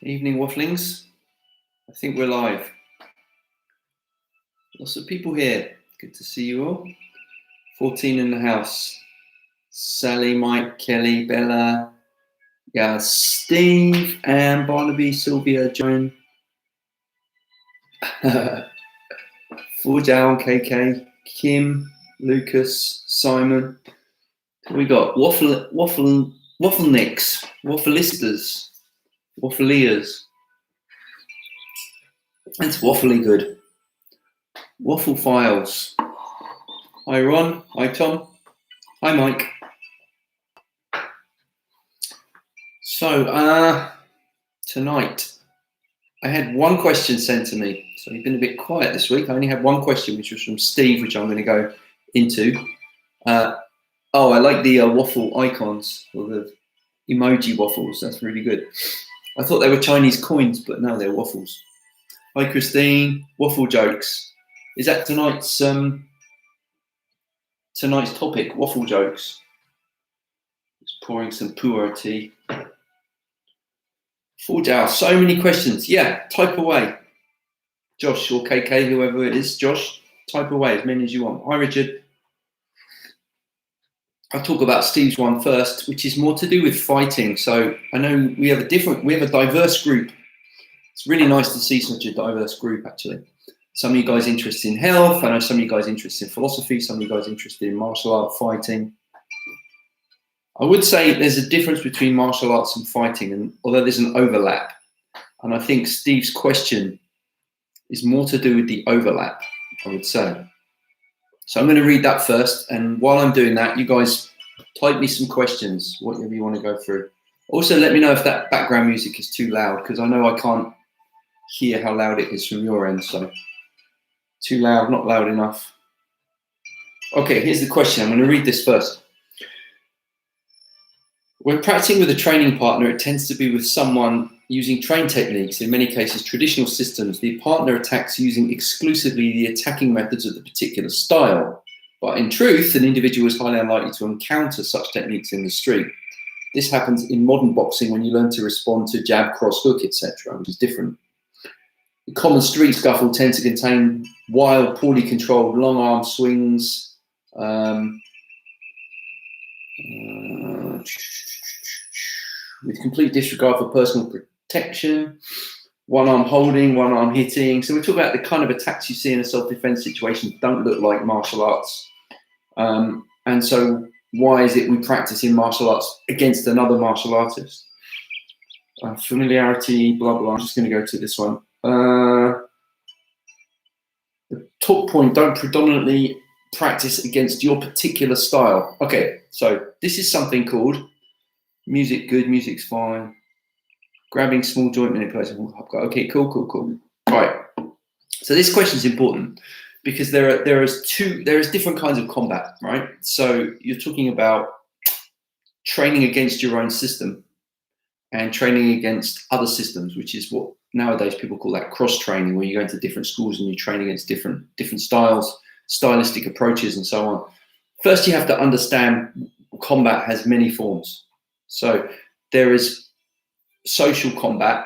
Evening wafflings. I think we're live. Lots of people here. Good to see you all. 14 in the house. Sally, Mike, Kelly, Bella. Yeah, Steve and Barnaby, Sylvia, Joan. Full down, KK, Kim, Lucas, Simon. We got wafflenicks, waffleisters, waffleiers. It's waffly good. Waffle files. Hi Ron. Hi Tom. Hi Mike. So tonight I had one question sent to me. So you've been a bit quiet this week. I only had one question, which was from Steve, which I'm going to go into. Oh, I like the waffle icons, or the emoji waffles. That's really good. I thought they were Chinese coins, but no, they're waffles. Hi Christine. Waffle jokes. Is that tonight's topic? Waffle jokes. Just pouring some pu'er tea. Full Jiao. So many questions. Yeah, type away. Josh or KK, whoever it is. Josh, type away as many as you want. Hi Richard. I'll talk about Steve's one first, which is more to do with fighting. So I know we have a diverse group. It's really nice to see such a diverse group, actually. Some of you guys interested in health. I know some of you guys interested in philosophy. Some of you guys interested in martial art, fighting. I would say there's a difference between martial arts and fighting, and although there's an overlap, and I think Steve's question is more to do with the overlap, I would say. So I'm going to read that first, and while I'm doing that, you guys type me some questions, whatever you want to go through. Also, let me know if that background music is too loud, because I know I can't hear how loud it is from your end, so too loud, not loud enough. Okay, here's the question. I'm going to read this first. When practicing with a training partner, it tends to be with someone using trained techniques, in many cases traditional systems. The partner attacks using exclusively the attacking methods of the particular style. But in truth, an individual is highly unlikely to encounter such techniques in the street. This happens in modern boxing when you learn to respond to jab, cross, hook, etc., which is different. The common street scuffle tends to contain wild, poorly controlled, long arm swings, with complete disregard for personal protection, one arm holding, one arm hitting. So we talk about the kind of attacks you see in a self-defense situation don't look like martial arts. And so why is it we practice in martial arts against another martial artist? Familiarity, blah, blah. I'm just going to go to this one. The top point, don't predominantly practice against your particular style. Okay, so this is something called music good, music's fine. Grabbing small joint manipulation. Okay, cool. All right. So this question is important because there is different kinds of combat, right? So you're talking about training against your own system and training against other systems, which is what nowadays people call that cross training, where you go into different schools and you train against different styles, stylistic approaches, and so on. First, you have to understand combat has many forms. So there is social combat,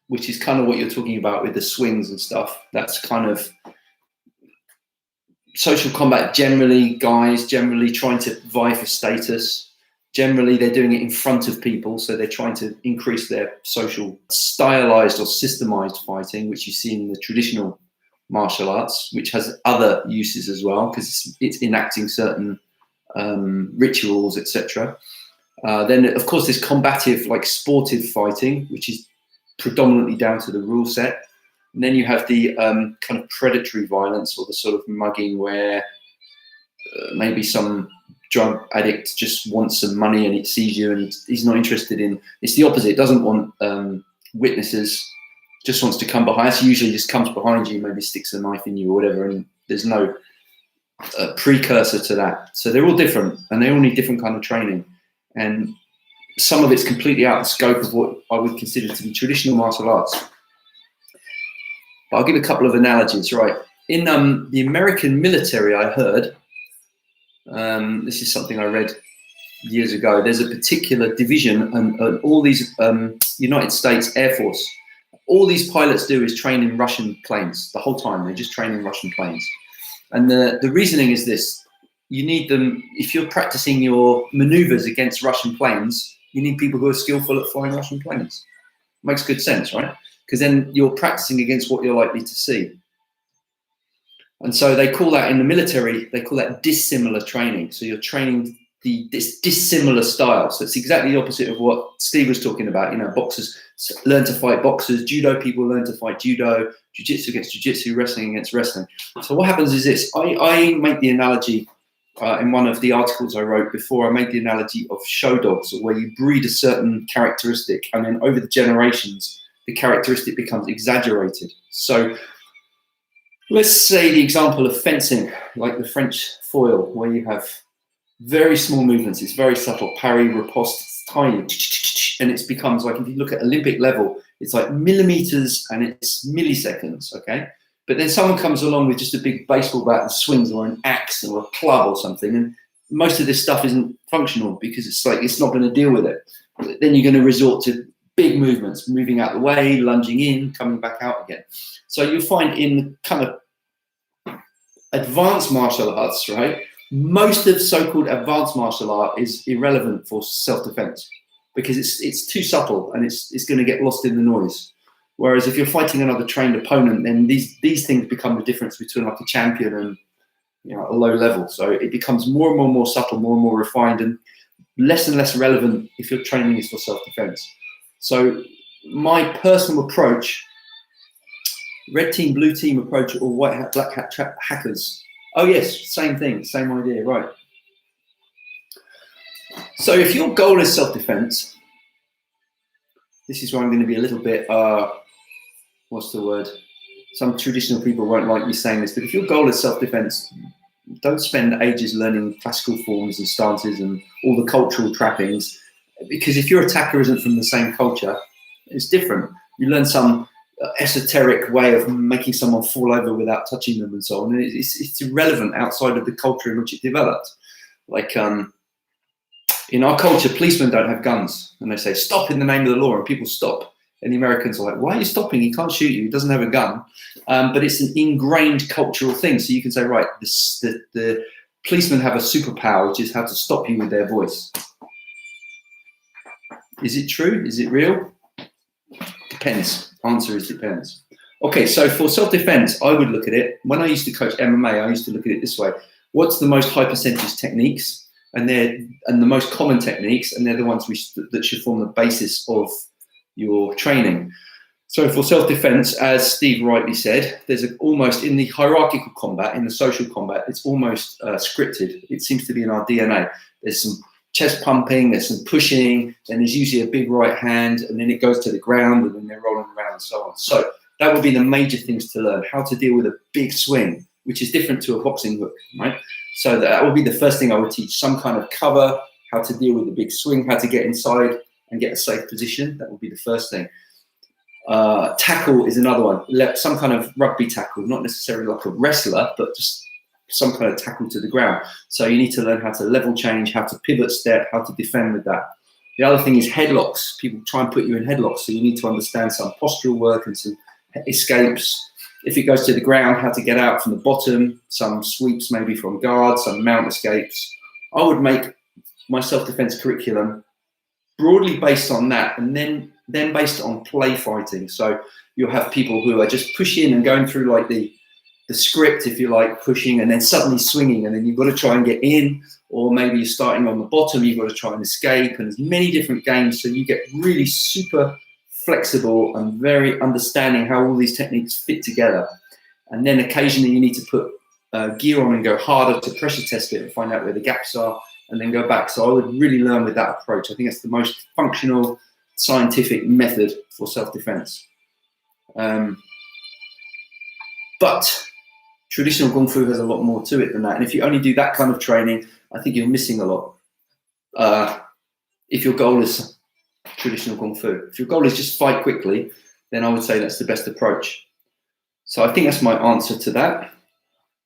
which is kind of what you're talking about with the swings and stuff. That's kind of social combat. Generally, guys generally trying to vie for status. Generally, they're doing it in front of people, so they're trying to increase their social stylized or systemized fighting, which you see in the traditional martial arts, which has other uses as well, because it's enacting certain rituals, etc. Then, of course, there's combative, like sportive fighting, which is predominantly down to the rule set. And then you have the kind of predatory violence, or the sort of mugging where maybe some drug addict just wants some money and it sees you and he's not interested in, it's the opposite, doesn't want witnesses, just wants to come behind. So usually just comes behind you, maybe sticks a knife in you or whatever, and there's no precursor to that. So they're all different and they all need different kind of training. And some of it's completely out of the scope of what I would consider to be traditional martial arts. But I'll give a couple of analogies, right? In the American military, I heard, this is something I read years ago, there's a particular division, and all these United States Air Force, all these pilots do is train in Russian planes the whole time. They just train in Russian planes. And the reasoning is this: you need them, if you're practicing your maneuvers against Russian planes, you need people who are skillful at flying Russian planes. Makes good sense, right? Because then you're practicing against what you're likely to see. And so they call that in the military, they call that dissimilar training. So you're training this dissimilar style. So it's exactly the opposite of what Steve was talking about. You know, boxers learn to fight boxers, judo people learn to fight judo, jiu-jitsu against jiu-jitsu, wrestling against wrestling. So what happens is this: I make the analogy in one of the articles I wrote before. I made the analogy of show dogs, where you breed a certain characteristic, and then over the generations, the characteristic becomes exaggerated. So let's say the example of fencing, like the French foil, where you have very small movements. It's very subtle, parry, riposte, it's tiny, and it becomes like, if you look at Olympic level, it's like millimeters and it's milliseconds, okay? But then someone comes along with just a big baseball bat and swings, or an axe or a club or something, and most of this stuff isn't functional because it's like, it's not going to deal with it. Then you're going to resort to big movements, moving out the way, lunging in, coming back out again. So you'll find in kind of advanced martial arts, right, most of so-called advanced martial art is irrelevant for self-defense because it's too subtle and it's going to get lost in the noise. Whereas if you're fighting another trained opponent, then these things become the difference between like a champion and, you know, a low level. So it becomes more and more subtle, more and more refined, and less relevant if your training is for self-defense. So my personal approach, red team, blue team approach, or white hat, black hat hackers. Oh yes, same thing, same idea, right? So if your goal is self-defense, this is where I'm going to be a little bit, what's the word? Some traditional people won't like me saying this, but if your goal is self-defense, don't spend ages learning classical forms and stances and all the cultural trappings, because if your attacker isn't from the same culture, it's different. You learn some esoteric way of making someone fall over without touching them and so on. And it's irrelevant outside of the culture in which it developed. Like in our culture, policemen don't have guns, and they say, stop in the name of the law, and people stop. And the Americans are like, why are you stopping? He can't shoot you. He doesn't have a gun. But it's an ingrained cultural thing. So you can say, right, the policemen have a superpower, which is how to stop you with their voice. Is it true? Is it real? Depends. Answer is depends. Okay, so for self-defense, I would look at it. When I used to coach MMA, I used to look at it this way. What's the most high percentage techniques? And the most common techniques, and they're the ones that should form the basis of your training. So for self-defense, as Steve rightly said, there's almost, in the hierarchical combat, in the social combat, it's almost scripted. It seems to be in our DNA. There's some chest pumping, there's some pushing, then there's usually a big right hand, and then it goes to the ground, and then they're rolling around and so on. So that would be the major things to learn: how to deal with a big swing, which is different to a boxing hook, right? So that would be the first thing I would teach: some kind of cover, how to deal with a big swing, how to get inside and get a safe position. That would be the first thing. Tackle is another one. Some kind of rugby tackle, not necessarily like a wrestler, but just some kind of tackle to the ground. So you need to learn how to level change, how to pivot step, how to defend with that. The other thing is headlocks. People try and put you in headlocks, so you need to understand some postural work and some escapes. If it goes to the ground, how to get out from the bottom, some sweeps maybe from guard, some mount escapes. I would make my self-defense curriculum broadly based on that, and then based on play fighting. So you'll have people who are just pushing and going through like the script, if you like, pushing and then suddenly swinging, and then you've got to try and get in, or maybe you're starting on the bottom, you've got to try and escape, and there's many different games. So you get really super flexible and very understanding how all these techniques fit together. And then occasionally you need to put gear on and go harder to pressure test it and find out where the gaps are, and then go back. So I would really learn with that approach. I think that's the most functional, scientific method for self-defense. But traditional Kung Fu has a lot more to it than that. And if you only do that kind of training, I think you're missing a lot. If your goal is traditional Kung Fu. If your goal is just fight quickly, then I would say that's the best approach. So I think that's my answer to that.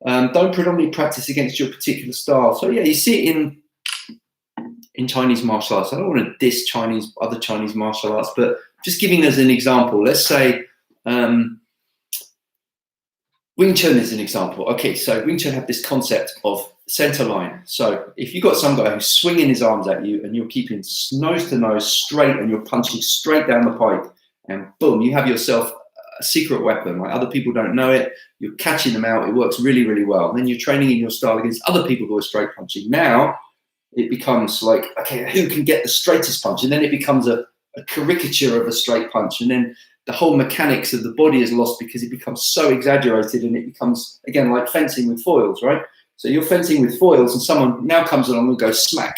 Don't predominantly practice against your particular style. So yeah, you see it in Chinese martial arts. I don't want to diss other Chinese martial arts, but just giving us an example. Let's say Wing Chun is an example. Okay, so Wing Chun have this concept of center line. So if you've got some guy who's swinging his arms at you and you're keeping nose to nose straight and you're punching straight down the pipe, and boom, you have yourself a secret weapon. Like, other people don't know it. You're catching them out. It works really, really well. And then you're training in your style against other people who are straight punching. Now it becomes like, okay, who can get the straightest punch? And then it becomes a caricature of a straight punch. And then the whole mechanics of the body is lost because it becomes so exaggerated, and it becomes, again, like fencing with foils, right? So you're fencing with foils and someone now comes along and goes smack.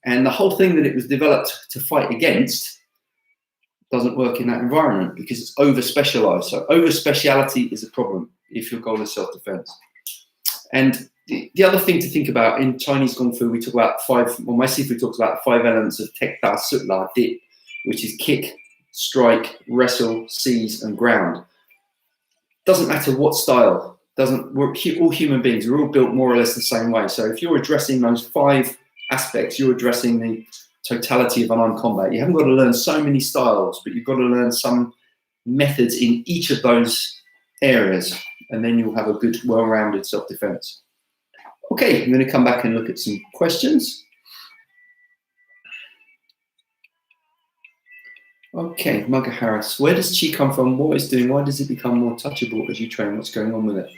And the whole thing that it was developed to fight against doesn't work in that environment because it's over-specialized. So over-speciality is a problem if your goal is self-defense. And the other thing to think about in Chinese Kung Fu, we talk about my Sifu talks about 5 elements of Tek Da Sut La Dit, which is kick, strike, wrestle, seize, and ground. Doesn't matter what style. We're all human beings. We're all built more or less the same way. So if you're addressing those 5 aspects, you're addressing the totality of unarmed combat. You haven't got to learn so many styles, but you've got to learn some methods in each of those areas, and then you'll have a good, well-rounded self-defense. Okay, I'm going to come back and look at some questions. Okay, Mugger Harris, where does Qi come from? What is doing? Why does it become more touchable as you train? What's going on with it?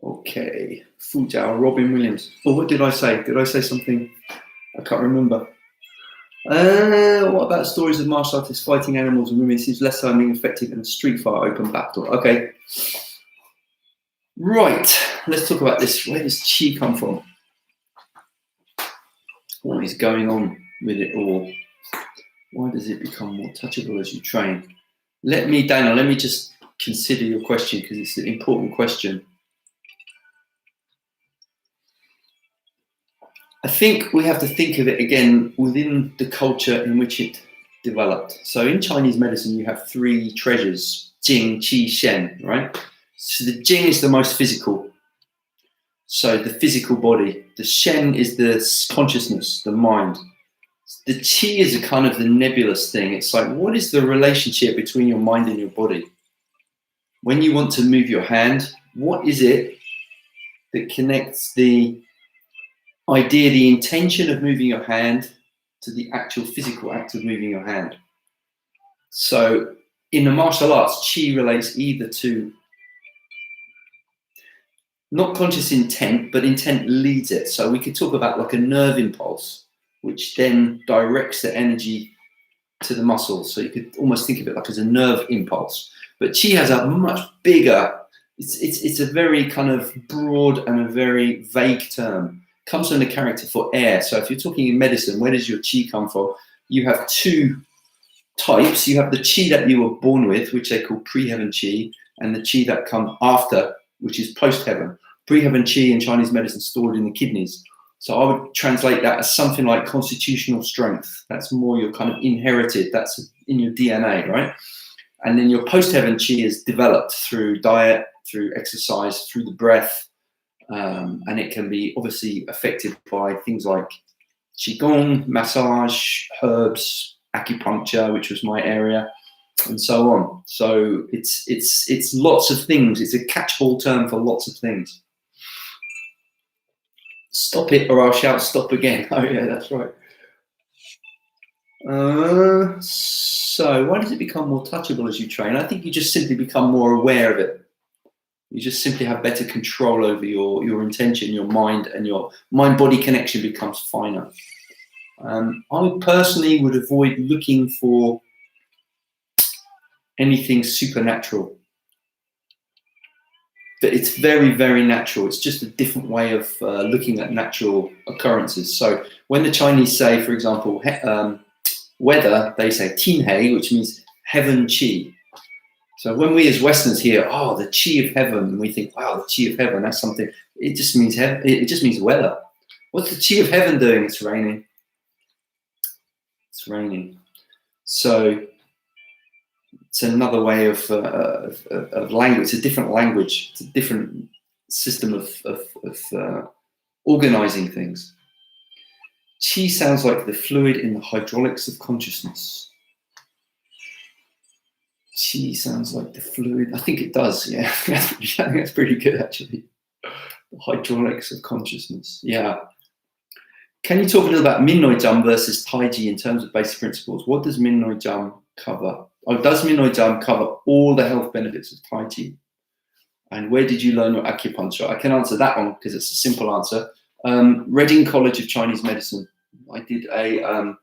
Okay, Fu Jiao, Robin Williams. Oh, what did I say? Did I say something? I can't remember. What about stories of martial artists fighting animals and women? It seems less sounding effective than a street fight open battle. Okay. Right, let's talk about this. Where does Qi come from? What is going on with it all? Why does it become more touchable as you train? Daniel, let me just consider your question because it's an important question. I think we have to think of it again within the culture in which it developed. So in Chinese medicine, you have 3 treasures, Jing, Qi, Shen, right? So the Jing is the most physical. So the physical body. The Shen is the consciousness, the mind. The Qi is a kind of the nebulous thing. It's like, what is the relationship between your mind and your body? When you want to move your hand, what is it that connects the idea, the intention of moving your hand to the actual physical act of moving your hand? So in the martial arts, Qi relates either to not conscious intent, but intent leads it. So we could talk about like a nerve impulse, which then directs the energy to the muscles. So you could almost think of it like as a nerve impulse. But Qi has a much bigger, it's a very kind of broad and a very vague term. Comes from the character for air. So if you're talking in medicine, where does your Qi come from? You have 2 types. You have the Qi that you were born with, which they call pre-heaven Qi, and the Qi that comes after, which is post-heaven. Pre-heaven Qi in Chinese medicine stored in the kidneys. So I would translate that as something like constitutional strength. That's more your kind of inherited, that's in your DNA, right? And then your post-heaven Qi is developed through diet, through exercise, through the breath, and it can be obviously affected by things like Qigong, massage, herbs, acupuncture, which was my area, and so on. So it's lots of things. It's a catch-all term for lots of things. Stop it or I'll shout stop again. Oh yeah, that's right. So why does it become more touchable as you train? I think you just simply become more aware of it. You just simply have better control over your intention, your mind, and your mind-body connection becomes finer. I personally would avoid looking for anything supernatural. But it's very, very natural. It's just a different way of looking at natural occurrences. So when the Chinese say, for example, weather, they say Tinhei, which means heaven Qi. So when we as Westerners hear, oh, the Qi of heaven, and we think, wow, the Qi of heaven, that's something, it just means it just means weather. What's the Qi of heaven doing? It's raining. It's raining. So it's another way of language. It's a different language. It's a different system of organizing things. Qi sounds like the fluid in the hydraulics of consciousness. Qi sounds like the fluid. I think it does, yeah. I think that's pretty good, actually. The hydraulics of consciousness, yeah. Can you talk a little about 𝐿 versus 𝐷𝐸 in terms of basic principles? What does 𝐿 cover? Oh, does 𝐿 cover all the health benefits of 𝐷𝐸? And where did you learn your acupuncture? I can answer that one because it's a simple answer. Reading College of Chinese Medicine. I did an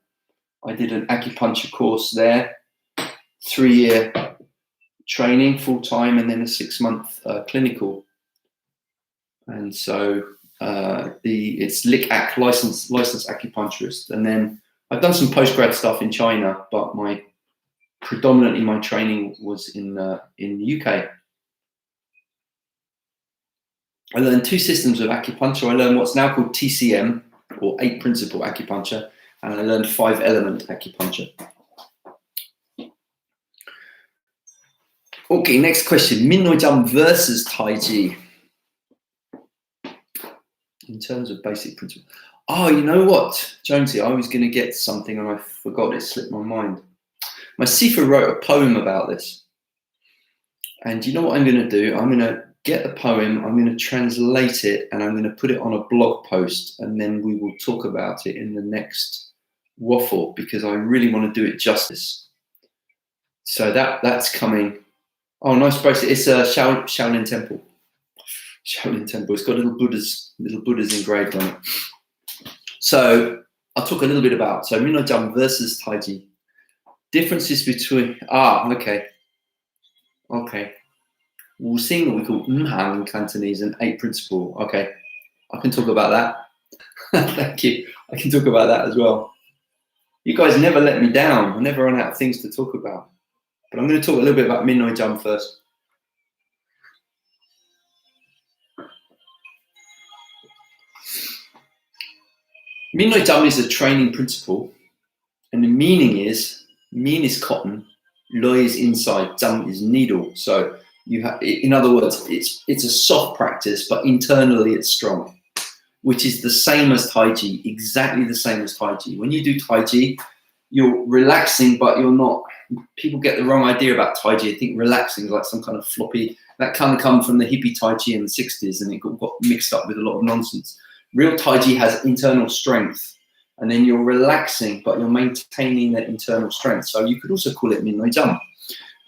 acupuncture course there, 3-year training full time, and then a 6-month clinical. And so it's 𝐿𝐸𝐴C, licensed acupuncturist. And then I've done some postgrad stuff in China, but predominantly my training was in the UK. I learned 2 systems of acupuncture. I learned what's now called TCM, or 8 principle acupuncture, and I learned 5 element acupuncture. Okay, next question. 𝐿 versus 𝐷𝐸 in terms of basic principle. Oh, you know what, Jonesy? I was going to get something and I forgot. It slipped my mind. My Sifu wrote a poem about this. And you know what I'm going to do? I'm going to get the poem, I'm going to translate it, and I'm going to put it on a blog post, and then we will talk about it in the next waffle, because I really want to do it justice. So that's coming. Oh, nice bracelet. It's a Shaolin Temple. Shaolin Temple. It's got little Buddhas engraved on it. So I'll talk a little bit about 𝐿 versus 𝐷𝐸. Differences between okay. Wu Xing, we call 𝐿𝐴 in Cantonese, and 8 principle. Okay, I can talk about that. Thank you. I can talk about that as well. You guys never let me down. I never run out of things to talk about. But I'm going to talk a little bit about 𝐿𝐴 first. 𝐿𝐴 is a training principle, and the meaning is, 𝐿 is cotton, 𝐿 is inside, 𝐿 is needle. So you have, in other words, it's a soft practice, but internally it's strong, which is the same as 𝐷𝐸, exactly the same as 𝐷𝐸. When you do 𝐷𝐸, you're relaxing, but you're not. People get the wrong idea about 𝐷𝐸. I think relaxing is like some kind of floppy. That kind of come from the hippie Tai Chi in the 60s, and it got mixed up with a lot of nonsense. Real Tai Chi has internal strength, and then you're relaxing, but you're maintaining that internal strength. So you could also call it 𝐿𝐴.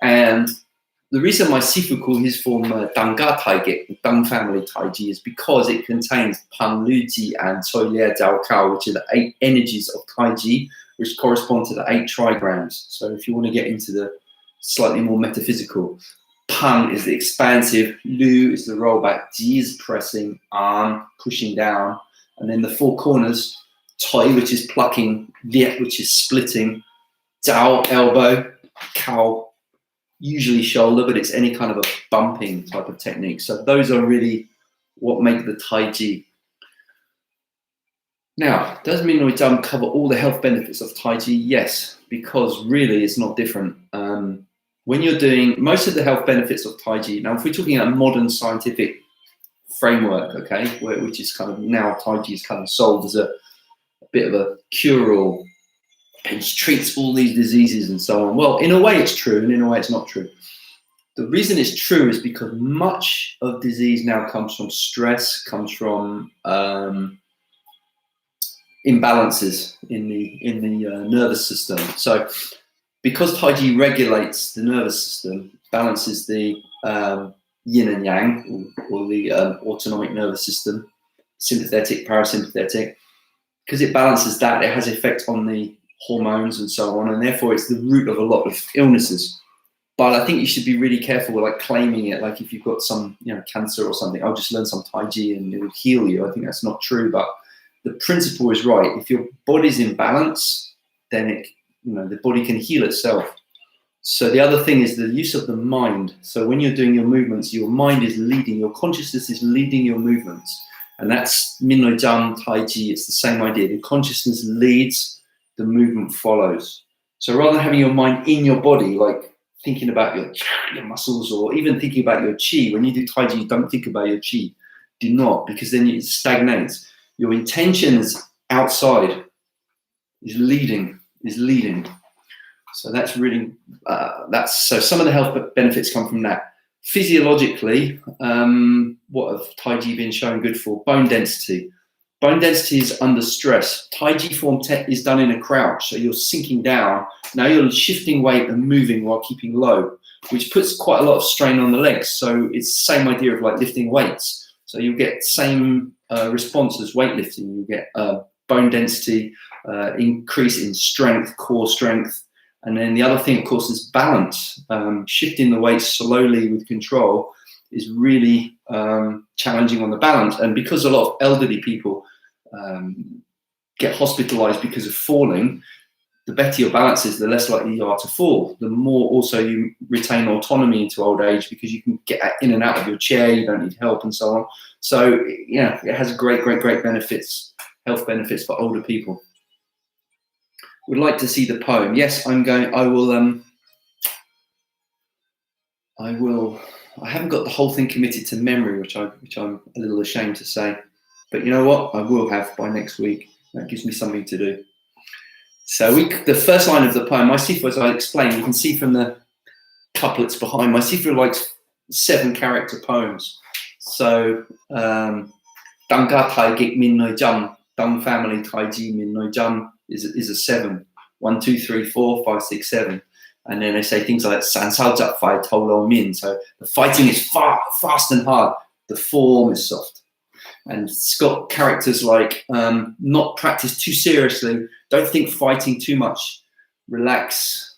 And the reason my Sifu called his form Danga Taige, Dang family Tai Chi, is because it contains Pang Lu Ji and Cui Lia Jiao Kao, which are the 8 energies of Tai Chi, which correspond to the 8 trigrams. So if you want to get into the slightly more metaphysical, Pang is the expansive, Lu is the rollback, Ji is pressing, An pushing down, and then the 4 corners, Toi, which is plucking, Liet, which is splitting, Jiao, elbow, Kao, usually shoulder, but it's any kind of a bumping type of technique. So those are really what make the Tai Chi. Now, does 𝐿𝐴 cover all the health benefits of Tai Chi? Yes, because really it's not different. When you're doing most of the health benefits of Tai Chi, now if we're talking about modern scientific framework, okay, which is kind of now Tai Chi is kind of sold as a bit of a cure-all, it treats all these diseases and so on. Well, in a way it's true, and in a way it's not true. The reason it's true is because much of disease now comes from stress, comes from imbalances in the nervous system. So because Tai Chi regulates the nervous system, balances the yin and yang, or the autonomic nervous system, sympathetic, parasympathetic, because it balances that, it has effect on the hormones and so on, and therefore it's the root of a lot of illnesses. But I think you should be really careful with like claiming it, like if you've got some cancer or something, I'll just learn some Tai Chi and it will heal you. I think that's not true, but the principle is right. If your body's in balance, then the body can heal itself. So the other thing is the use of the mind. So when you're doing your movements, your mind is leading, your consciousness is leading your movements. And that's 𝐿𝐴 Tai Chi. It's the same idea. The consciousness leads, the movement follows. So rather than having your mind in your body, like thinking about your muscles, or even thinking about your chi, when you do Tai Chi, you don't think about your chi. Do not, because then it stagnates. Your intention is outside. is leading. So that's really, so some of the health benefits come from that. Physiologically, what have Tai Chi been shown good for? Bone density. Bone density is under stress. Tai Chi form is done in a crouch, so you're sinking down. Now you're shifting weight and moving while keeping low, which puts quite a lot of strain on the legs. So it's the same idea of like lifting weights. So you get same response as weightlifting. You get bone density, increase in strength, core strength. And then the other thing, of course, is balance. Shifting the weight slowly with control is really challenging on the balance. And because a lot of elderly people get hospitalized because of falling, the better your balance is, the less likely you are to fall. The more also you retain autonomy into old age, because you can get in and out of your chair, you don't need help and so on. So yeah, it has great benefits, health benefits for older people. Would like to see the poem. Yes, I haven't got the whole thing committed to memory, which I'm a little ashamed to say. But you know what? I will have by next week. That gives me something to do. So the first line of the poem, my Sifu, as I explained, you can see from the couplets behind, my Sifu likes 7-character poems. So Dang Ga Tai Gik Min Noi Jam, Dang Family Tai Ji Min Noi Jam is a 7. 1, 2, 3, 4, 5, 6, 7. And then they say things like San Sao Jap Fai To Lo Min. So the fighting is fast and hard. The form is soft. And it's got characters like not practice too seriously. Don't think fighting too much. Relax,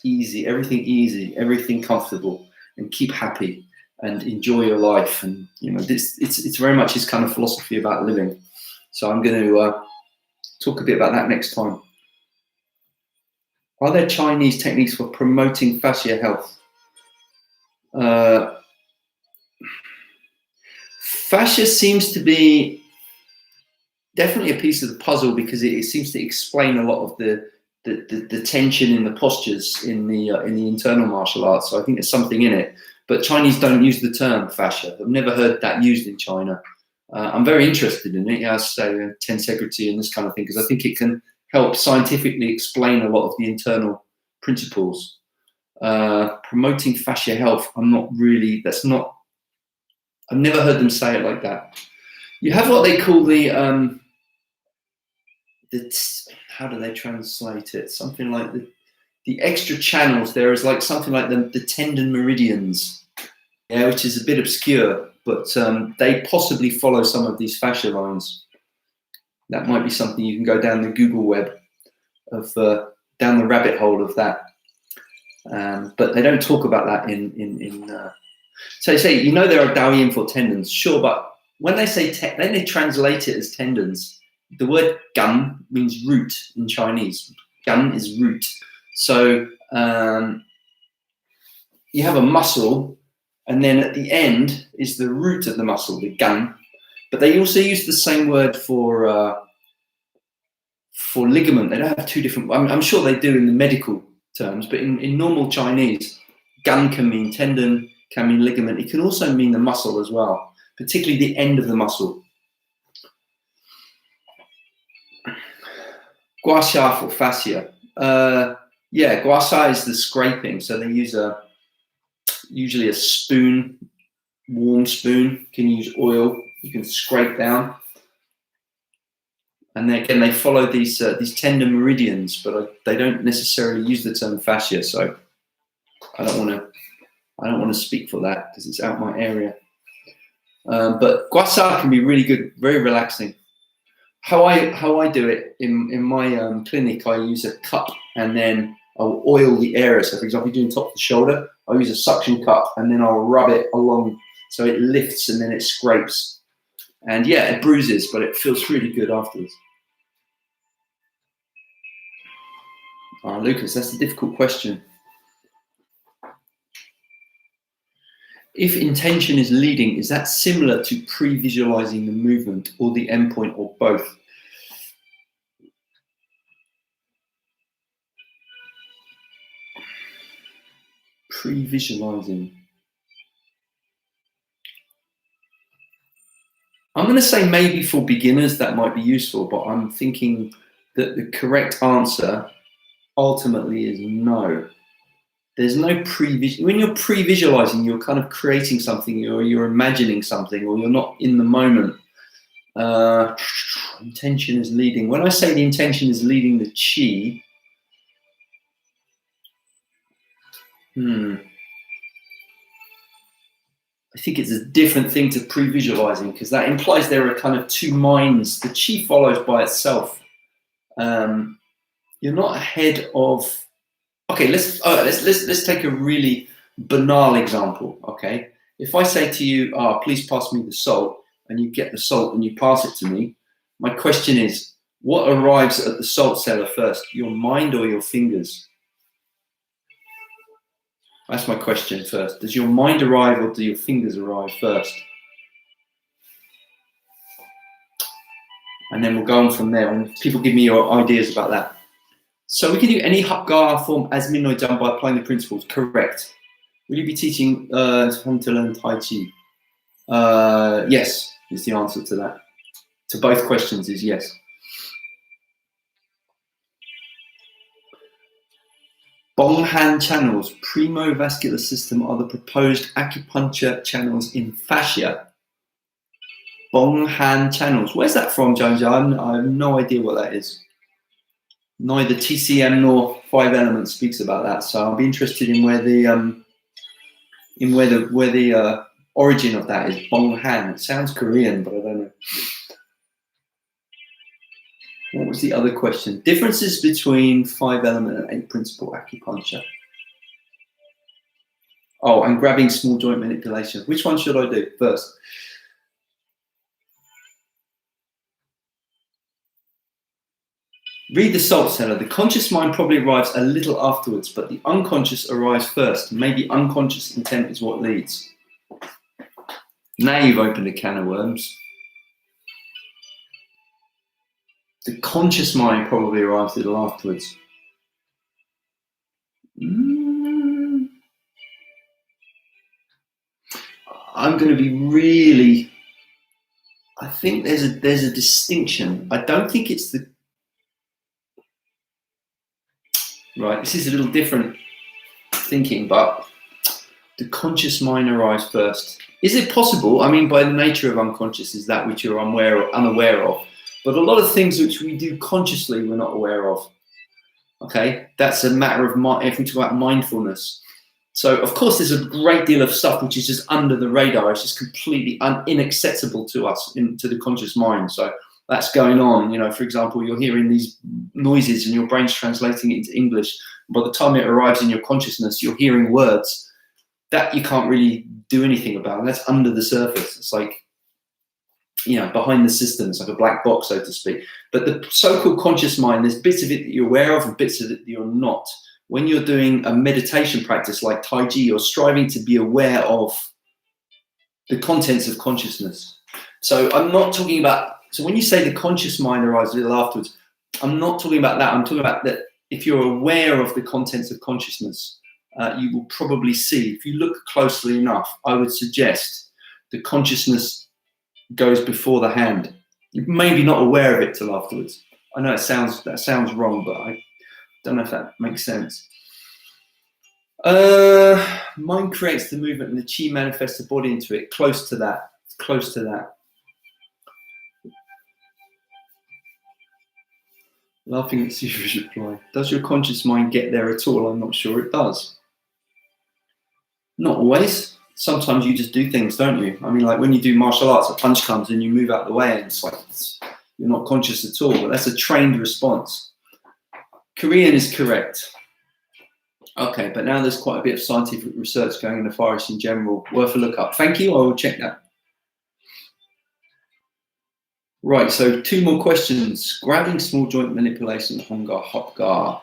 easy, everything comfortable, and keep happy and enjoy your life. And you know, it's very much his kind of philosophy about living. So I'm going to talk a bit about that next time. Are there Chinese techniques for promoting fascia health? Fascia seems to be definitely a piece of the puzzle, because it seems to explain a lot of the tension in the postures in the internal martial arts. So I think there's something in it. But Chinese don't use the term fascia. I've never heard that used in China. I'm very interested in it, as I say, tensegrity and this kind of thing, because I think it can help scientifically explain a lot of the internal principles. Promoting fascia health, I've never heard them say it like that. You have what they call how do they translate it? Something like the extra channels. There is like something like the tendon meridians, yeah, which is a bit obscure, but they possibly follow some of these fascia lines. That might be something you can go down the Google web of down the rabbit hole of that. But they don't talk about that so they say, you know, there are Daoyin for tendons, sure, but when they say then they translate it as tendons. The word gan means root in Chinese. Gan is root. So you have a muscle, and then at the end is the root of the muscle, the gan. But they also use the same word for ligament. They don't have two different. I'm sure they do in the medical terms, but in normal Chinese, gan can mean tendon, can mean ligament. It can also mean the muscle as well, particularly the end of the muscle. Gua sha for fascia. Yeah, gua sha is the scraping. So they use usually a spoon, warm spoon. You can use oil. You can scrape down. And then again, they follow these tendon meridians, but they don't necessarily use the term fascia. So I don't want to speak for that because it's out my area. But gua sha can be really good, very relaxing. How I do it in my clinic, I use a cup and then I'll oil the area. So for example, doing top of the shoulder, I'll use a suction cup and then I'll rub it along so it lifts and then it scrapes. And yeah, it bruises, but it feels really good afterwards. Lucas, that's a difficult question. If intention is leading, is that similar to pre-visualizing the movement or the endpoint or both? Pre-visualizing. I'm going to say maybe for beginners that might be useful, but I'm thinking that the correct answer ultimately is no. There's no pre-visual. When you're pre-visualizing, you're kind of creating something, or you're imagining something, or you're not in the moment. Intention is leading. When I say the intention is leading the chi, I think it's a different thing to pre-visualizing, because that implies there are kind of two minds. The chi follows by itself. You're not ahead of. Okay, let's take a really banal example. Okay, if I say to you, please pass me the salt, and you get the salt and you pass it to me, my question is, what arrives at the salt cellar first, your mind or your fingers? That's my question first. Does your mind arrive or do your fingers arrive first? And then we'll go on from there, and people give me your ideas about that. So we can do any 𝐿𝐴 form as 𝐼𝐴 by applying the principles. Correct. Will you be teaching how to learn Tai Chi? Yes, is the answer to that. To both questions is yes. Bong-Han channels, premovascular system, are the proposed acupuncture channels in fascia. Bong-Han channels. Where's that from, Jones? I have no idea what that is. Neither TCM nor 5 Elements speaks about that, so I'll be interested in where the origin of that is. Bong-Han. It sounds Korean, but I don't know. What was the other question? Differences between 5 element and 8 principle acupuncture. Oh, and grabbing small joint manipulation. Which one should I do first? Read the salt cellar. The conscious mind probably arrives a little afterwards, but the unconscious arrives first. Maybe unconscious intent is what leads. Now you've opened a can of worms. The conscious mind probably arrives a little afterwards. I'm going to be really. I think there's a distinction. I don't think it's the. Right, this is a little different thinking, but the conscious mind arrives first. Is it possible? I mean, by the nature of unconscious is that which you're unaware of. But a lot of things which we do consciously, we're not aware of. Okay, that's a matter of if we talk about mindfulness. So, of course, there's a great deal of stuff which is just under the radar. It's just completely inaccessible to us, to the conscious mind. So that's going on. You know, for example, you're hearing these noises and your brain's translating it into English. By the time it arrives in your consciousness, you're hearing words that you can't really do anything about. And that's under the surface. It's like, you know, behind the system. It's like a black box, so to speak. But the so-called conscious mind, there's bits of it that you're aware of and bits of it that you're not. When you're doing a meditation practice like Tai Chi, you're striving to be aware of the contents of consciousness. So I'm not talking about, so when you say the conscious mind arrives a little afterwards, I'm not talking about that. I'm talking about that if you're aware of the contents of consciousness, you will probably see, if you look closely enough, I would suggest the consciousness goes before the hand. You're maybe not aware of it till afterwards. I know that sounds wrong, but I don't know if that makes sense. Mind creates the movement and the chi manifests the body into it. Close to that. Close to that. Laughing at Suva's reply. Does your conscious mind get there at all? I'm not sure it does. Not always. Sometimes you just do things, don't you? I mean, like when you do martial arts, a punch comes and you move out the way and it's like, you're not conscious at all, but that's a trained response. Korean is correct. Okay, but now there's quite a bit of scientific research going in the Far East in general. Worth a look up. Thank you, I will check that. Right, so 2 more questions. Grabbing small joint manipulation, 𝐿𝐴.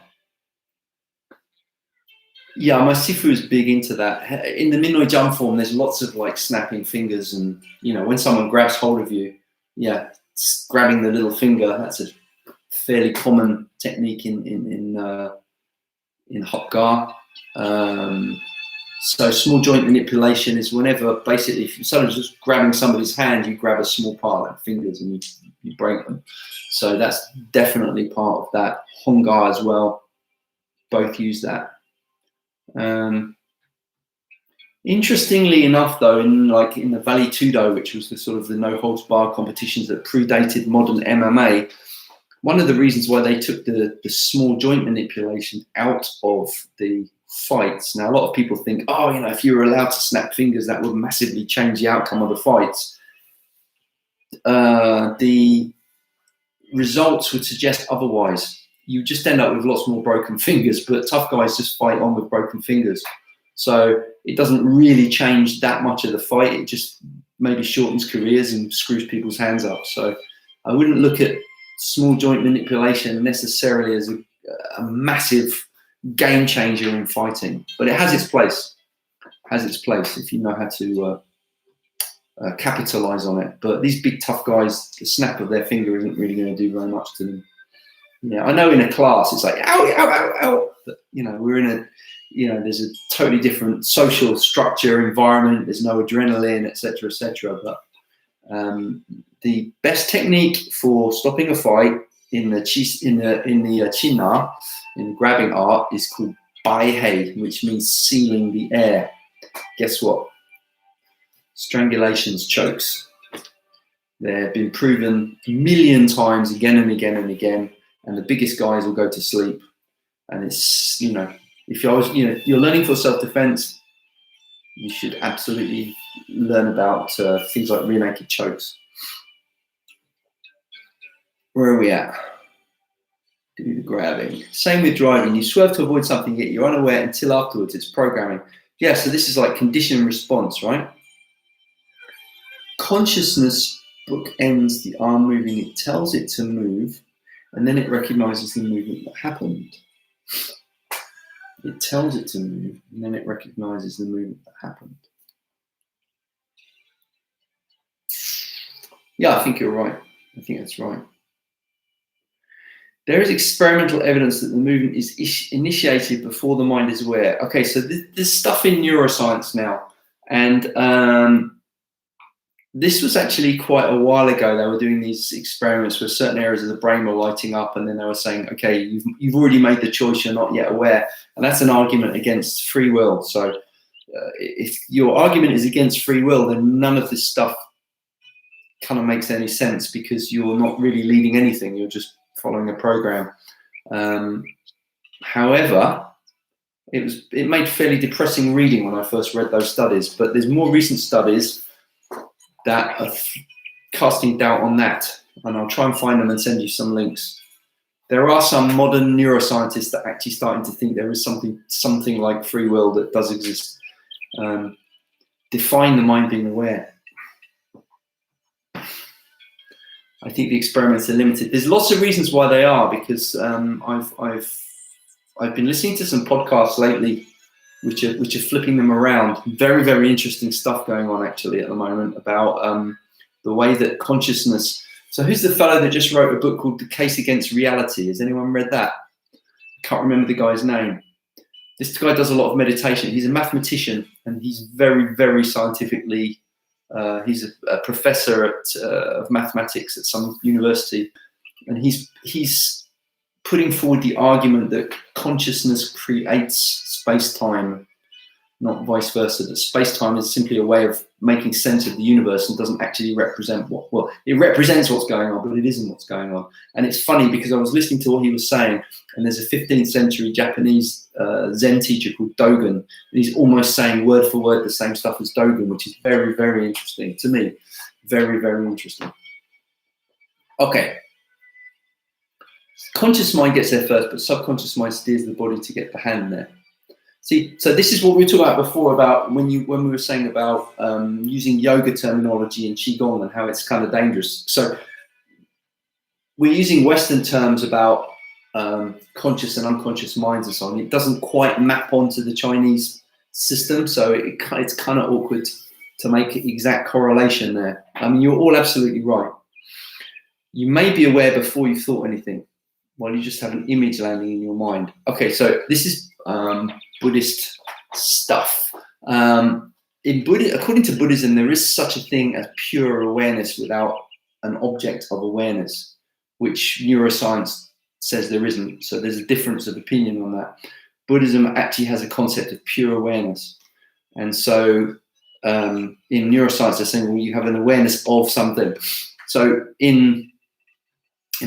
Yeah, my sifu is big into that. In the Minoi jump form, there's lots of like snapping fingers, and you know, when someone grabs hold of you, yeah, grabbing the little finger, that's a fairly common technique in 𝐿𝐴. So small joint manipulation is whenever, basically, if someone's just grabbing somebody's hand, you grab a small part like fingers and you break them. So that's definitely part of that. 𝐒𝐻𝐚𝐳 as well, both use that. Interestingly enough, though, in the Vale Tudo, which was the sort of the no holds barred competitions that predated modern MMA, one of the reasons why they took the small joint manipulation out of the fights. Now, a lot of people think, oh, you know, if you were allowed to snap fingers, that would massively change the outcome of the fights. The results would suggest otherwise. You just end up with lots more broken fingers, but tough guys just fight on with broken fingers. So it doesn't really change that much of the fight. It just maybe shortens careers and screws people's hands up. So I wouldn't look at small joint manipulation necessarily as a massive game changer in fighting, but it has its place. If you know how to capitalize on it. But these big tough guys, the snap of their finger isn't really going to do very much to them. Yeah, I know in a class it's like ow, ow, ow, ow. But you know, we're in a, you know, there's a totally different social structure, environment. There's no adrenaline, etc., etc. But the best technique for stopping a fight in the 𝐒𝐻𝐻𝐽, in grabbing art, is called 𝐒𝐻𝐻𝐽, which means sealing the air. Guess what? Strangulations, chokes. They've been proven a million times, again and again and again. And the biggest guys will go to sleep. And it's, you know, if you're learning for self-defense, you should absolutely learn about things like rear naked chokes. Where are we at? Do the grabbing. Same with driving. You swerve to avoid something, yet you're unaware until afterwards. It's programming. Yeah, so this is like conditioned response, right? Consciousness bookends the arm moving. It tells it to move, and then it recognizes the movement that happened. It tells it to move, and then it recognizes the movement that happened. Yeah, I think you're right. I think that's right. There is experimental evidence that the movement is initiated before the mind is aware. Okay, so there's stuff in neuroscience now, and this was actually quite a while ago. They were doing these experiments where certain areas of the brain were lighting up, and then they were saying, okay, you've already made the choice, you're not yet aware. And that's an argument against free will. So if your argument is against free will, then none of this stuff kind of makes any sense, because you're not really leading anything. You're just following a program. However, it made fairly depressing reading when I first read those studies, but there's more recent studies that are casting doubt on that, and I'll try and find them and send you some links. There are some modern neuroscientists that are actually starting to think there is something like free will that does exist. Define the mind being aware. I think the experiments are limited. There's lots of reasons why they are, because I've been listening to some podcasts lately which are flipping them around. Very, very interesting stuff going on actually at the moment about the way that consciousness. So who's the fellow that just wrote a book called The Case Against Reality? Has anyone read that? I can't remember the guy's name. This guy does a lot of meditation. He's a mathematician, and he's very, very scientifically, he's a professor of mathematics at some university, and he's putting forward the argument that consciousness creates space-time, not vice versa. That space-time is simply a way of making sense of the universe and doesn't actually represent well, it represents what's going on, but it isn't what's going on. And it's funny because I was listening to what he was saying, and there's a 15th century Japanese Zen teacher called Dogen, and he's almost saying word for word the same stuff as Dogen, which is very, very interesting to me. Very, very interesting. Okay. Conscious mind gets there first, but subconscious mind steers the body to get the hand there. See, so this is what we were talking about before, about when we were saying about using yoga terminology and qigong and how it's kind of dangerous. So we're using Western terms about conscious and unconscious minds and so on. It doesn't quite map onto the Chinese system, so it's kind of awkward to make exact correlation there. I mean, you're all absolutely right. You may be aware before you thought anything, while you just have an image landing in your mind. Okay, so this is Buddhist stuff. According to Buddhism, there is such a thing as pure awareness without an object of awareness, which neuroscience says there isn't. So there's a difference of opinion on that. Buddhism actually has a concept of pure awareness. And so in neuroscience, they're saying, well, you have an awareness of something. So in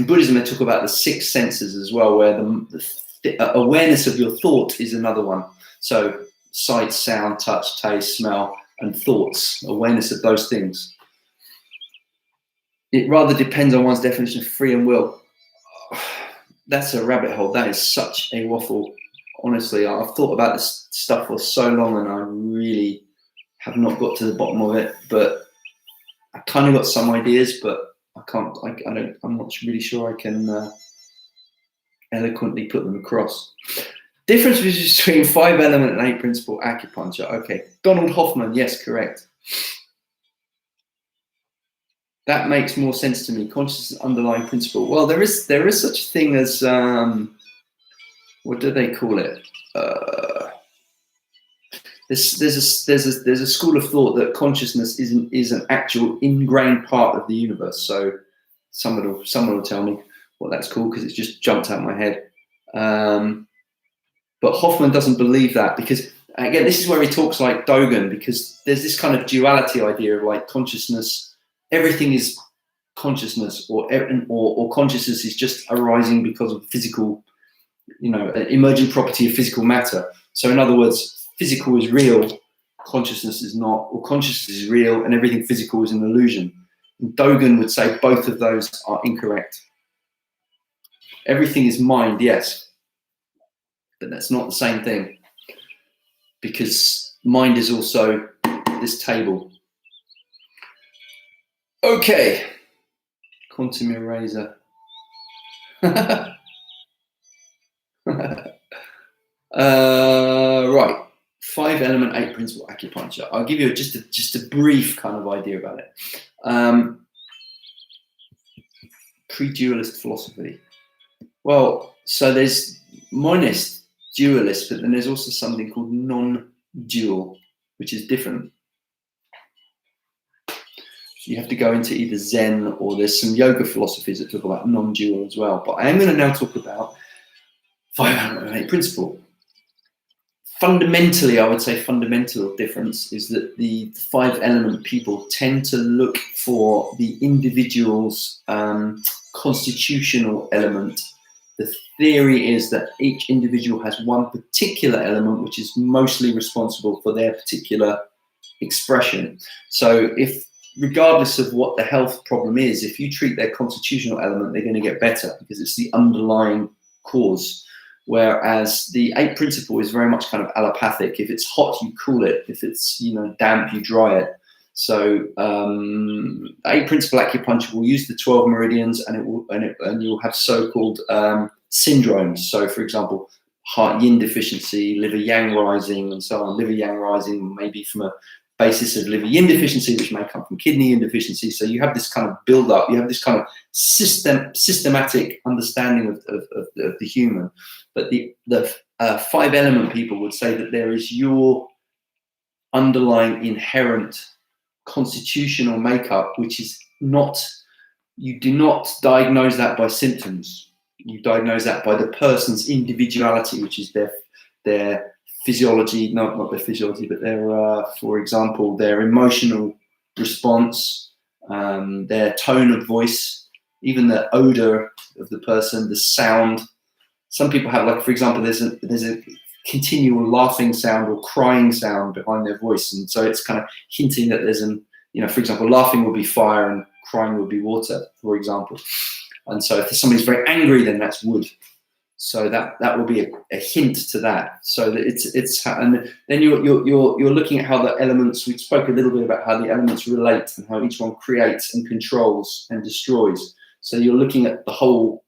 Buddhism, they talk about the 6 senses as well, where the awareness of your thought is another one. So sight, sound, touch, taste, smell, and thoughts, awareness of those things. It rather depends on one's definition of free and will. That's a rabbit hole. That is such a waffle. Honestly, I've thought about this stuff for so long and I really have not got to the bottom of it, but I kind of got some ideas, but I'm not really sure I can eloquently put them across. Difference between 5-element and 8-principle acupuncture. Okay, Donald Hoffman, yes, correct. That makes more sense to me. Consciousness underlying principle. Well, there is such a thing as what do they call it? There's a school of thought that consciousness is an actual ingrained part of the universe. So someone will tell me what that's called because it's just jumped out of my head. But Hoffman doesn't believe that because, again, this is where he talks like Dogen, because there's this kind of duality idea of like consciousness, everything is consciousness, or consciousness is just arising because of physical, an emergent property of physical matter. So in other words, physical is real, consciousness is not, or consciousness is real and everything physical is an illusion. And Dogen would say both of those are incorrect. Everything is mind, yes, but that's not the same thing, because mind is also this table. Okay, quantum eraser. Right, 5-element, 8-principle acupuncture. I'll give you just a brief kind of idea about it. Pre-dualist philosophy. Well, so there's monist, dualist, but then there's also something called non-dual, which is different. You have to go into either Zen, or there's some yoga philosophies that talk about non-dual as well. But I am going to now talk about 5-element, 8-principle. Fundamentally, I would say fundamental difference is that the 5-element people tend to look for the individual's constitutional element. The theory is that each individual has one particular element which is mostly responsible for their particular expression. So if, regardless of what the health problem is, if you treat their constitutional element, they're going to get better because it's the underlying cause. Whereas the 8-principle is very much kind of allopathic. If it's hot, you cool it. If it's damp, you dry it. So 8-principle acupuncture will use the 12 meridians, and you'll have so-called syndromes. So, for example, heart yin deficiency, liver yang rising, and so on. Liver yang rising may be from a basis of liver yin deficiency, which may come from kidney yin deficiency. So you have this kind of build-up. You have this kind of systematic understanding of the human. But the 5-element people would say that there is your underlying inherent constitutional makeup, which is not, you do not diagnose that by symptoms. You diagnose that by the person's individuality, which is their physiology, not their physiology, but their, for example, their emotional response, their tone of voice, even the odor of the person, the sound. Some people have, like, for example, there's a continual laughing sound or crying sound behind their voice, and so it's kind of hinting that there's for example, laughing will be fire and crying will be water, for example. And so if somebody's very angry, then that's wood. So that will be a hint to that. So that it's and then you're looking at how the elements. We spoke a little bit about how the elements relate and how each one creates and controls and destroys. So you're looking at the whole.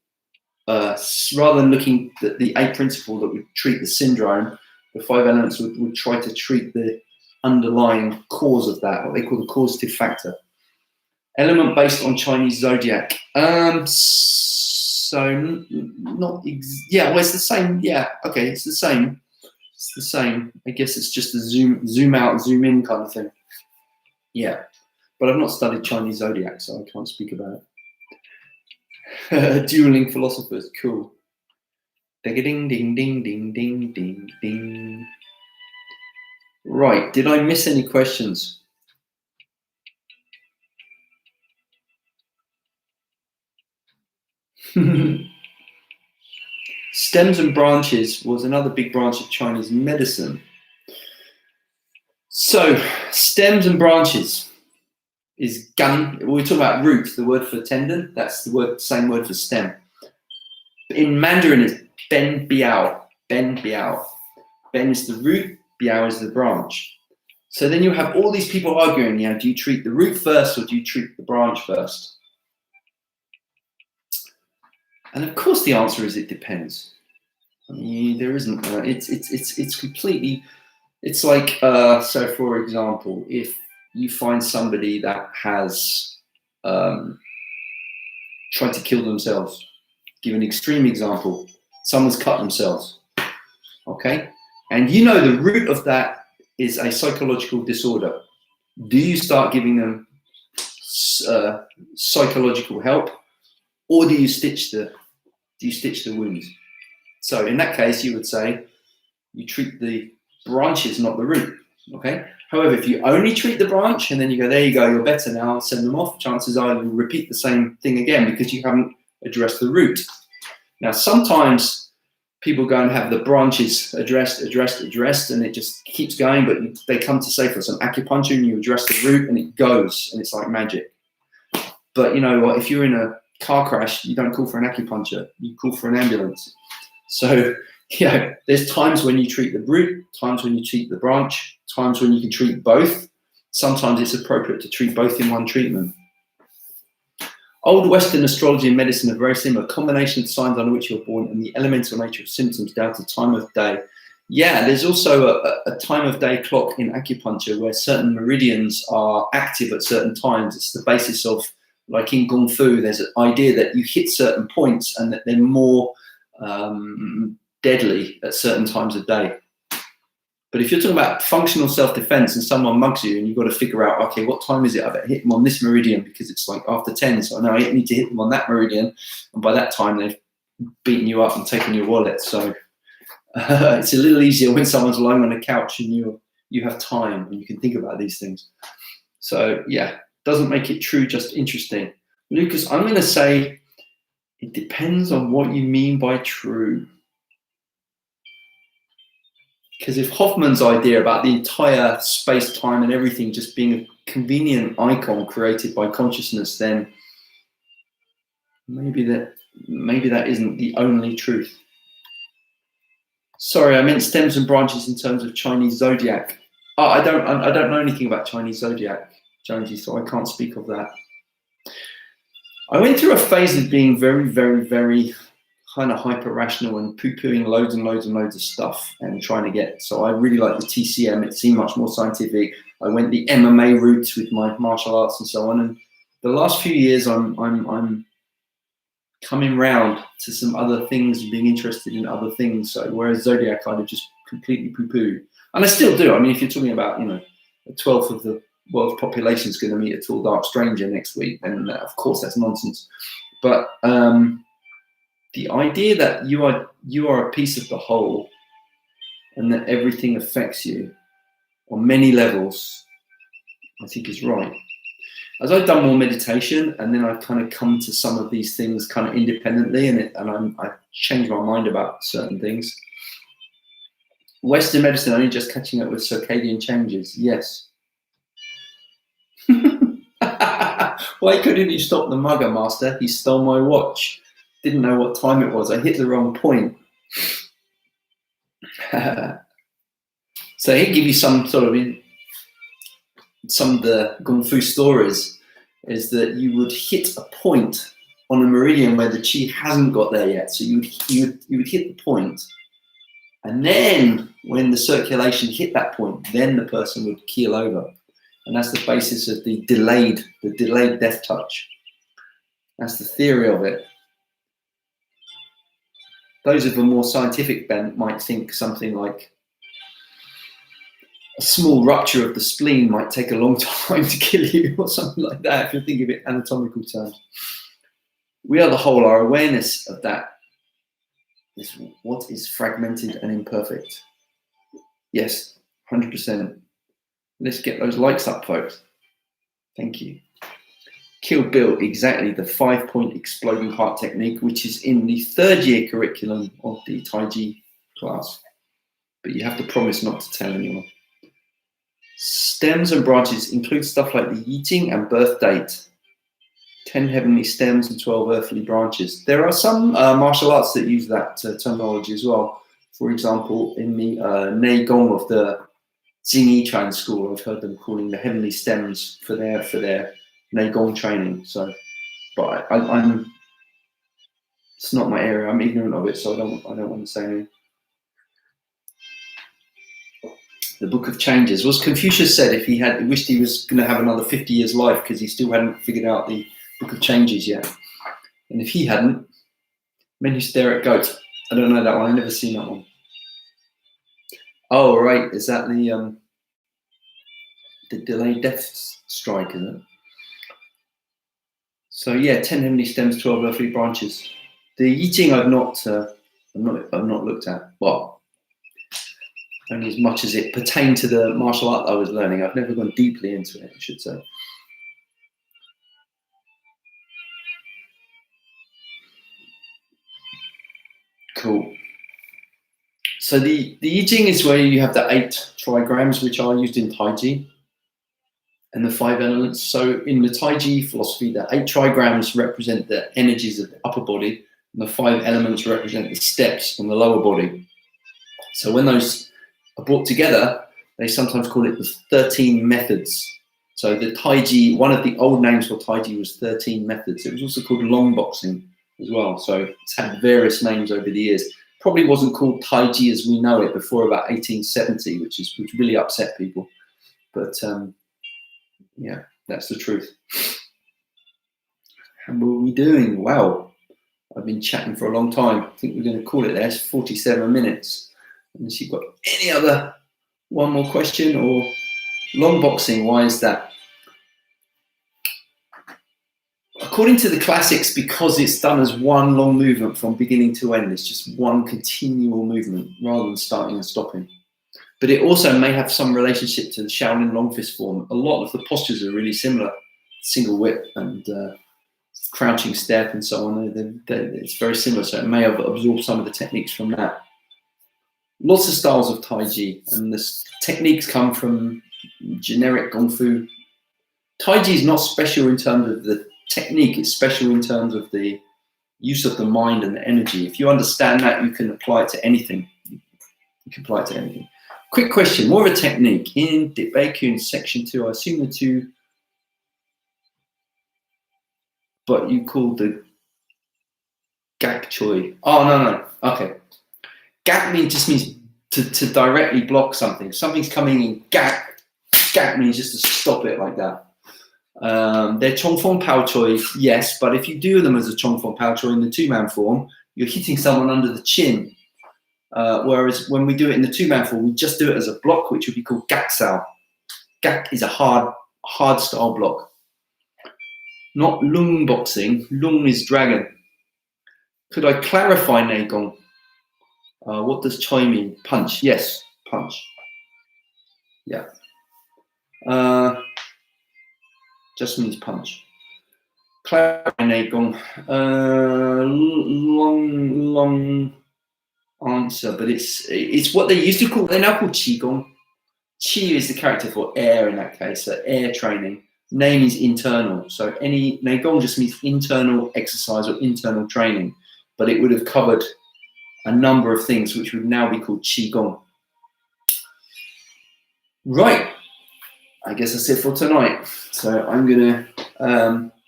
Rather than looking at the 8-principle that would treat the syndrome, the 5 elements would try to treat the underlying cause of that, what they call the causative factor. Element based on Chinese zodiac. So not well, it's the same. Yeah, okay, it's the same. It's the same. I guess it's just a zoom out, zoom in kind of thing. Yeah. But I've not studied Chinese zodiac, so I can't speak about it. Dueling philosophers, cool. Ding ding ding ding ding ding ding ding. Right, did I miss any questions? Stems and branches was another big branch of Chinese medicine. So, stems and branches is gan. We talk about root, the word for tendon. That's the word, same word for stem. In Mandarin, it's ben biao. Ben biao. Ben is the root. Biao is the branch. So then you have all these people arguing. You know, do you treat the root first or do you treat the branch first? And of course, the answer is it depends. I mean, there isn't. It's completely. It's like so. For example, if you find somebody that has tried to kill themselves, give an extreme example. Someone's cut themselves. Okay, and you know the root of that is a psychological disorder. Do you start giving them psychological help, or do you stitch the wounds? So in that case, you would say you treat the branches, not the root. Okay. However, if you only treat the branch and then you go, there you go, you're better now, send them off, chances are you'll repeat the same thing again because you haven't addressed the root. Now, sometimes people go and have the branches addressed, and it just keeps going, but they come to say for some acupuncture and you address the root and it goes, and it's like magic. But you know what, if you're in a car crash, you don't call for an acupuncture, you call for an ambulance. So, you know, there's times when you treat the root, times when you treat the branch, times when you can treat both. Sometimes it's appropriate to treat both in one treatment. Old Western astrology and medicine are very similar. Combination of signs under which you're born and the elemental nature of symptoms down to time of day. Yeah, there's also a time of day clock in acupuncture where certain meridians are active at certain times. It's the basis of, like in Kung Fu, there's an idea that you hit certain points and that they're more deadly at certain times of day. But if you're talking about functional self-defense and someone mugs you and you've got to figure out, okay, what time is it? I better hit them on this meridian because it's like after 10. So now I need to hit them on that meridian. And by that time, they've beaten you up and taken your wallet. So it's a little easier when someone's lying on a couch and you have time and you can think about these things. So yeah, doesn't make it true, just interesting. Lucas, I'm going to say it depends on what you mean by true. Because if Hoffman's idea about the entire space-time and everything just being a convenient icon created by consciousness, then maybe that isn't the only truth. Sorry, I meant stems and branches in terms of Chinese zodiac. Oh, I don't know anything about Chinese zodiac, Jonesy, so I can't speak of that. I went through a phase of being very, very, very kind of hyper rational and poo-pooing loads and loads and loads of stuff and trying to get. So I really like the TCM. It seemed much more scientific. I went the MMA route with my martial arts and so on. And the last few years, I'm coming round to some other things and being interested in other things. So whereas Zodiac, I'd have just completely poo-pooed. And I still do. I mean, if you're talking about, you know, a 12th of the world's population is going to meet a tall, dark stranger next week, then of course that's nonsense. But the idea that you are a piece of the whole and that everything affects you on many levels, I think is right. As I've done more meditation and then I've kind of come to some of these things kind of independently and I've changed my mind about certain things. Western medicine only just catching up with circadian changes, yes. Why couldn't you stop the mugger, master? He stole my watch. Didn't know what time it was. I hit the wrong point. So he'd give you some sort of some of the Kung Fu stories is that you would hit a point on a meridian where the chi hasn't got there yet. So you would hit the point, and then when the circulation hit that point, then the person would keel over. And that's the basis of the delayed death touch. That's the theory of it. Those of a more scientific bent might think something like a small rupture of the spleen might take a long time to kill you, or something like that, if you're thinking of it in anatomical terms. We are the whole. Our awareness of that is what is fragmented and imperfect. Yes, 100%. Let's get those likes up, folks. Thank you. Kill Bill, exactly, the 5-point exploding heart technique, which is in the 3rd year curriculum of the 𝐻𝐸𝐺 class. But you have to promise not to tell anyone. Stems and branches include stuff like the yeeting and birth date. 10 heavenly stems and 12 earthly branches. There are some martial arts that use that terminology as well. For example, in the 𝐒𝐿𝐴 of the 𝐒𝐮𝐩𝐸𝐵 school, I've heard them calling the heavenly stems for their 𝐒𝐿𝐴 training. So, but I'm it's not my area. I'm ignorant of it, so I don't want to say anything. The Book of Changes. Was Confucius said if he wished he was going to have another 50 years life because he still hadn't figured out the Book of Changes yet. And if he hadn't, Men Who Stare at Goats. I don't know that one. I've never seen that one. Oh, right. Is that the delayed death strike, is it? So yeah, 10 heavenly stems, 12 earthly branches. The yeeting I've not looked at. Well, only as much as it pertained to the martial art I was learning. I've never gone deeply into it, I should say. Cool. So the I Ching is where you have the 8 trigrams, which are used in 𝐻𝐸𝐺, and the 5 elements. So in the 𝐻𝐸𝐺 philosophy, the 8 trigrams represent the energies of the upper body, and the 5 elements represent the steps on the lower body. So when those are brought together, they sometimes call it the 13 methods. So the 𝐻𝐸𝐺, one of the old names for 𝐻𝐸𝐺 was 13 methods. It was also called long boxing as well. So it's had various names over the years. Probably wasn't called 𝐻𝐸𝐺 as we know it before about 1870, which really upset people. But yeah, that's the truth. How are we doing? Wow, I've been chatting for a long time. I think we're going to call it there. It's 47 minutes. Unless you've got any other one more question, or long boxing, why is that? According to the classics, because it's done as one long movement from beginning to end. It's just one continual movement rather than starting and stopping. But it also may have some relationship to the Shaolin long fist form. A lot of the postures are really similar. Single whip and crouching step and so on. It's very similar, so it may have absorbed some of the techniques from that. Lots of styles of 𝐻𝐸𝐺, and the techniques come from generic Kung Fu. 𝐻𝐸𝐺 is not special in terms of the technique, it's special in terms of the use of the mind and the energy. If you understand that, you can apply it to anything. You can apply it to anything. Quick question, more of a technique. In 𝐒𝐵𝐭 section 2, I assume the 2, but you called the gak choi. Oh, no. Okay. Gak just means to directly block something. Something's coming in, gak means just to stop it like that. They're Chongfong Pao Choi, yes, but if you do them as a Chongfong Pao Choi in the 2-man form, you're hitting someone under the chin. Whereas when we do it in the 2-man form, we just do it as a block, which would be called gak sao. Gak is a hard style block. Not lung boxing. Lung is dragon. Could I clarify, 𝐒𝐿𝐴? What does choi mean? Punch. Yes, punch. Yeah. Just means punch. Clarify, 𝐒𝐿𝐴. Long answer, but it's what they used to call. They're now called qigong. Qi is the character for air in that case. So air training. Name is internal. So any 𝐒𝐿𝐴 just means internal exercise or internal training, but it would have covered a number of things which would now be called qigong. Right, I guess that's it for tonight. So I'm gonna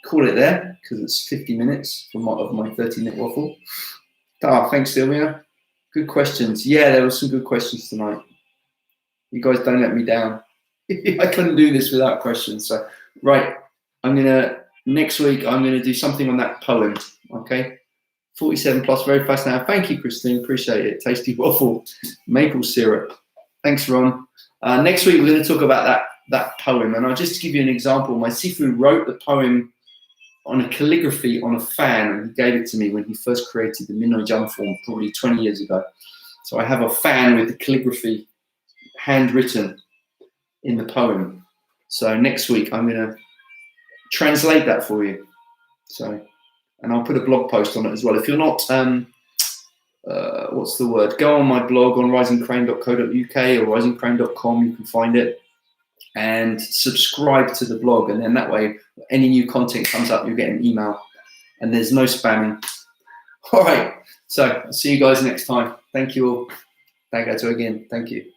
call it there because it's 50 minutes of my 30-minute waffle. Thanks, Sylvia. Good questions. Yeah, there were some good questions tonight. You guys don't let me down. I couldn't do this without questions. So right, next week I'm gonna do something on that poem. Okay. 47 plus, very fast now. Thank you, Christine. Appreciate it. Tasty waffle, maple syrup. Thanks, Ron. Next week, we're going to talk about that poem. And I'll just give you an example. My Sifu wrote the poem on a calligraphy on a fan, and he gave it to me when he first created the Minhoi Jump form, probably 20 years ago. So I have a fan with the calligraphy handwritten in the poem. So next week, I'm going to translate that for you. So, and I'll put a blog post on it as well. If you're not, what's the word? Go on my blog on risingcrane.co.uk or risingcrane.com. You can find it and subscribe to the blog. And then that way, any new content comes up, you'll get an email and there's no spamming. All right. So I'll see you guys next time. Thank you all. Thank you again. Thank you.